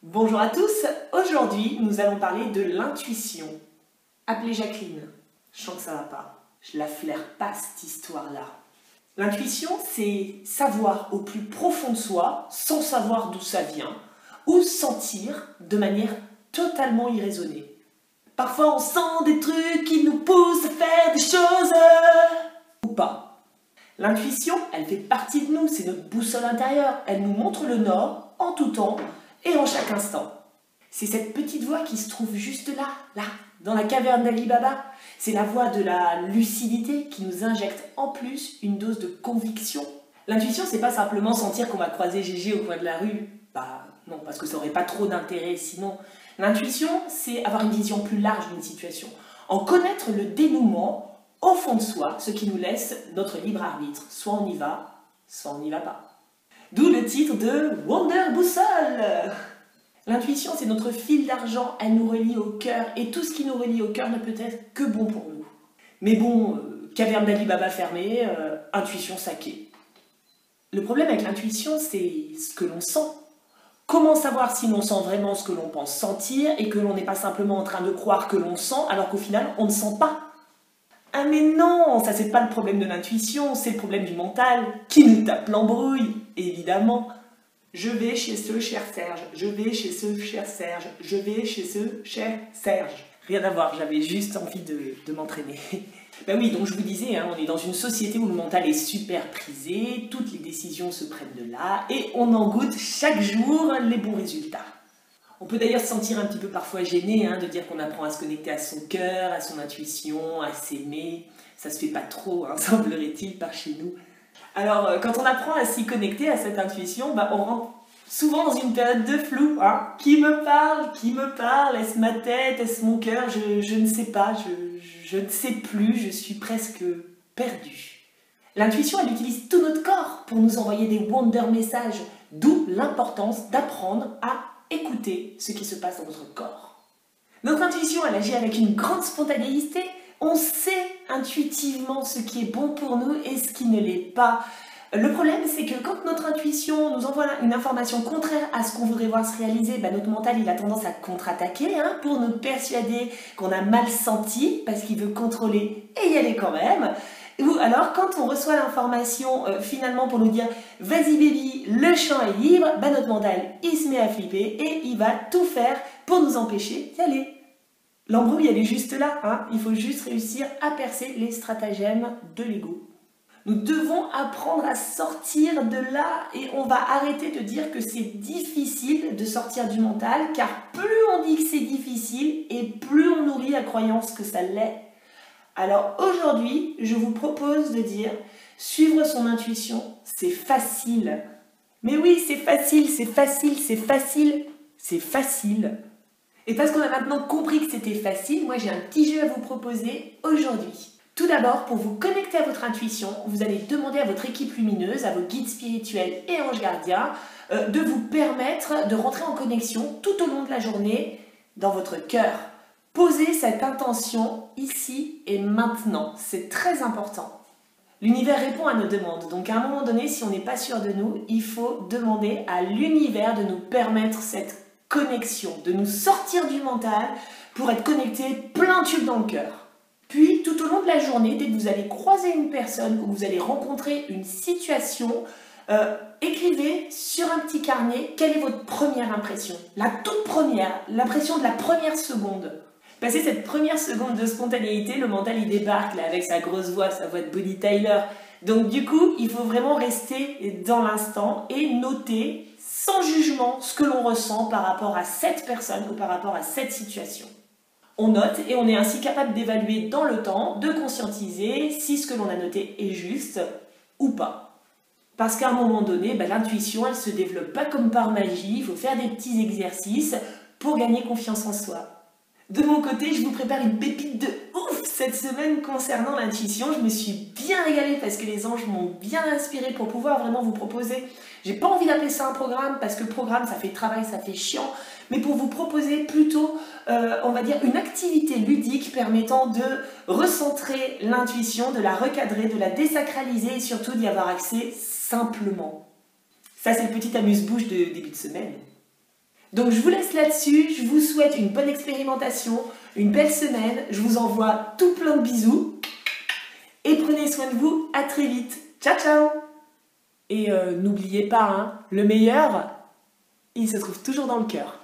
Bonjour à tous, aujourd'hui nous allons parler de l'intuition. Appelez Jacqueline, je sens que ça va pas, je la flaire pas cette histoire-là. L'intuition, c'est savoir au plus profond de soi, sans savoir d'où ça vient, ou sentir de manière totalement irraisonnée. Parfois on sent des trucs qui nous poussent à faire des choses, ou pas. L'intuition, elle fait partie de nous, c'est notre boussole intérieure, elle nous montre le nord en tout temps, et en chaque instant. C'est cette petite voix qui se trouve juste là, dans la caverne d'Ali Baba. C'est la voix de la lucidité qui nous injecte en plus une dose de conviction. L'intuition, c'est pas simplement sentir qu'on va croiser Gégé au coin de la rue. Bah non, parce que ça aurait pas trop d'intérêt sinon. L'intuition, c'est avoir une vision plus large d'une situation. En connaître le dénouement au fond de soi, ce qui nous laisse notre libre arbitre. Soit on y va, soit on n'y va pas. D'où le titre de Wonder Boussole. L'intuition, c'est notre fil d'argent, elle nous relie au cœur, et tout ce qui nous relie au cœur ne peut être que bon pour nous. Mais bon, caverne d'Ali Baba fermée, intuition saquée. Le problème avec l'intuition, c'est ce que l'on sent. Comment savoir si l'on sent vraiment ce que l'on pense sentir, et que l'on n'est pas simplement en train de croire que l'on sent, alors qu'au final, on ne sent pas? Ah mais non, ça c'est pas le problème de l'intuition, c'est le problème du mental qui nous tape l'embrouille, évidemment. Je vais chez ce cher Serge, je vais chez ce cher Serge, je vais chez ce cher Serge. Rien à voir, j'avais juste envie de m'entraîner. Ben oui, donc je vous disais, hein, on est dans une société où le mental est super prisé, toutes les décisions se prennent de là, et on en goûte chaque jour les bons résultats. On peut d'ailleurs se sentir un petit peu parfois gêné de dire qu'on apprend à se connecter à son cœur, à son intuition, à s'aimer. Ça se fait pas trop, semblerait-il, par chez nous. Alors, quand on apprend à s'y connecter, à cette intuition, on rentre souvent dans une période de flou. Qui me parle? Est-ce ma tête? Est-ce mon cœur? Je ne sais pas, je ne sais plus, je suis presque perdue. L'intuition, elle utilise tout notre corps pour nous envoyer des wonder messages, d'où l'importance d'apprendre à écouter ce qui se passe dans notre corps. Notre intuition, elle agit avec une grande spontanéité. On sait intuitivement ce qui est bon pour nous et ce qui ne l'est pas. Le problème, c'est que quand notre intuition nous envoie une information contraire à ce qu'on voudrait voir se réaliser, notre mental il a tendance à contre-attaquer pour nous persuader qu'on a mal senti parce qu'il veut contrôler et y aller quand même. Ou alors, quand on reçoit l'information finalement pour nous dire « Vas-y baby, le champ est libre », notre mental, il se met à flipper et il va tout faire pour nous empêcher d'y aller. L'embrouille, elle est juste là, il faut juste réussir à percer les stratagèmes de l'ego. Nous devons apprendre à sortir de là et on va arrêter de dire que c'est difficile de sortir du mental, car plus on dit que c'est difficile et plus on nourrit la croyance que ça l'est. Alors aujourd'hui, je vous propose de dire, suivre son intuition, c'est facile. Mais oui, c'est facile, c'est facile, c'est facile, c'est facile. Et parce qu'on a maintenant compris que c'était facile, moi j'ai un petit jeu à vous proposer aujourd'hui. Tout d'abord, pour vous connecter à votre intuition, vous allez demander à votre équipe lumineuse, à vos guides spirituels et anges gardiens, de vous permettre de rentrer en connexion tout au long de la journée dans votre cœur. Posez cette intention ici et maintenant, c'est très important. L'univers répond à nos demandes, donc à un moment donné, si on n'est pas sûr de nous, il faut demander à l'univers de nous permettre cette connexion, de nous sortir du mental pour être connecté plein tube dans le cœur. Puis, tout au long de la journée, dès que vous allez croiser une personne ou vous allez rencontrer une situation, écrivez sur un petit carnet quelle est votre première impression. La toute première, l'impression de la première seconde. Passé cette première seconde de spontanéité, le mental il débarque là, avec sa grosse voix, sa voix de Bonnie Tyler. Donc du coup, il faut vraiment rester dans l'instant et noter sans jugement ce que l'on ressent par rapport à cette personne ou par rapport à cette situation. On note et on est ainsi capable d'évaluer dans le temps, de conscientiser si ce que l'on a noté est juste ou pas. Parce qu'à un moment donné, l'intuition, elle ne se développe pas comme par magie, il faut faire des petits exercices pour gagner confiance en soi. De mon côté, je vous prépare une pépite de ouf cette semaine concernant l'intuition. Je me suis bien régalée parce que les anges m'ont bien inspirée pour pouvoir vraiment vous proposer. J'ai pas envie d'appeler ça un programme parce que programme, ça fait travail, ça fait chiant. Mais pour vous proposer plutôt, on va dire, une activité ludique permettant de recentrer l'intuition, de la recadrer, de la désacraliser et surtout d'y avoir accès simplement. Ça, c'est le petit amuse-bouche de début de semaine. Donc je vous laisse là-dessus, je vous souhaite une bonne expérimentation, une belle semaine, je vous envoie tout plein de bisous et prenez soin de vous, à très vite. Ciao ciao! Et n'oubliez pas, hein, le meilleur, il se trouve toujours dans le cœur.